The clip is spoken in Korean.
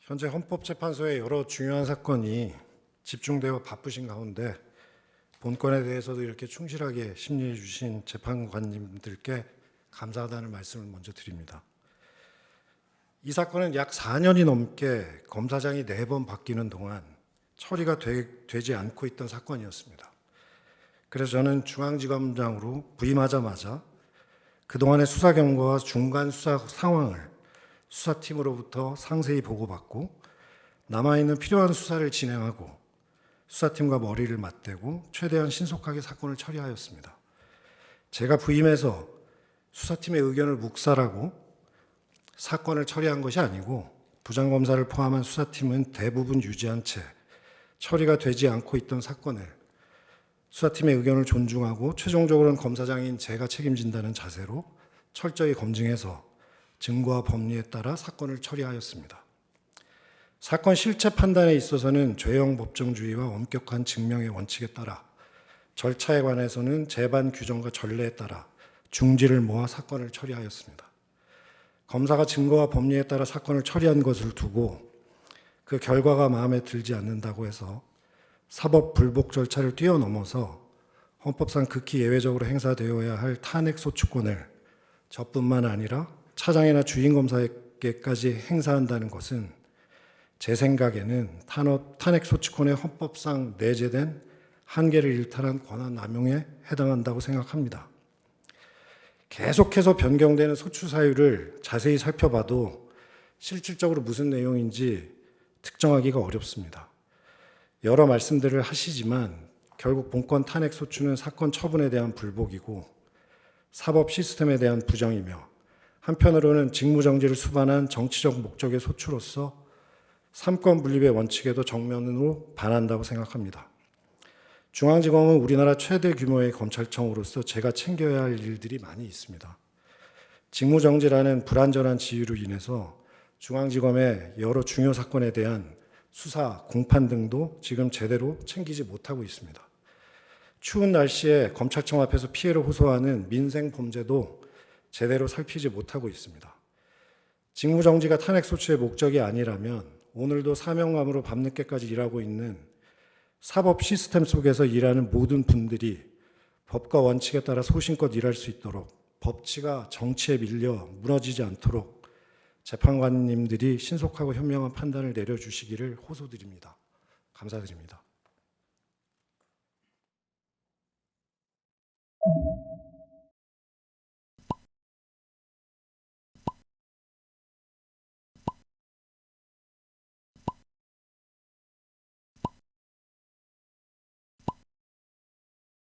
현재 헌법재판소의 여러 중요한 사건이 집중되어 바쁘신 가운데 본건에 대해서도 이렇게 충실하게 심리해 주신 재판관님들께 감사하다는 말씀을 먼저 드립니다. 이 사건은 약 4년이 넘게 검사장이 4번 바뀌는 동안 처리가 되지 않고 있던 사건이었습니다. 그래서 저는 중앙지검장으로 부임하자마자 그동안의 수사 경과와 중간 수사 상황을 수사팀으로부터 상세히 보고받고 남아있는 필요한 수사를 진행하고 수사팀과 머리를 맞대고 최대한 신속하게 사건을 처리하였습니다. 제가 부임해서 수사팀의 의견을 묵살하고 사건을 처리한 것이 아니고 부장검사를 포함한 수사팀은 대부분 유지한 채 처리가 되지 않고 있던 사건을 수사팀의 의견을 존중하고 최종적으로는 검사장인 제가 책임진다는 자세로 철저히 검증해서 증거와 법리에 따라 사건을 처리하였습니다. 사건 실체 판단에 있어서는 죄형 법정주의와 엄격한 증명의 원칙에 따라 절차에 관해서는 재반 규정과 전례에 따라 중지를 모아 사건을 처리하였습니다. 검사가 증거와 법리에 따라 사건을 처리한 것을 두고 그 결과가 마음에 들지 않는다고 해서 사법 불복 절차를 뛰어넘어서 헌법상 극히 예외적으로 행사되어야 할 탄핵 소추권을 저뿐만 아니라 차장이나 주임검사에게까지 행사한다는 것은 제 생각에는 탄핵 소추권의 헌법상 내재된 한계를 일탈한 권한 남용에 해당한다고 생각합니다. 계속해서 변경되는 소추 사유를 자세히 살펴봐도 실질적으로 무슨 내용인지 특정하기가 어렵습니다. 여러 말씀들을 하시지만 결국 본건 탄핵 소추는 사건 처분에 대한 불복이고 사법 시스템에 대한 부정이며 한편으로는 직무정지를 수반한 정치적 목적의 소추로서 삼권 분립의 원칙에도 정면으로 반한다고 생각합니다. 중앙지검은 우리나라 최대 규모의 검찰청으로서 제가 챙겨야 할 일들이 많이 있습니다. 직무정지라는 불완전한 지위로 인해서 중앙지검의 여러 중요 사건에 대한 수사, 공판 등도 지금 제대로 챙기지 못하고 있습니다. 추운 날씨에 검찰청 앞에서 피해를 호소하는 민생 범죄도 제대로 살피지 못하고 있습니다. 직무정지가 탄핵소추의 목적이 아니라면 오늘도 사명감으로 밤늦게까지 일하고 있는 사법 시스템 속에서 일하는 모든 분들이 법과 원칙에 따라 소신껏 일할 수 있도록 법치가 정치에 밀려 무너지지 않도록 재판관님들이 신속하고 현명한 판단을 내려주시기를 호소드립니다. 감사드립니다.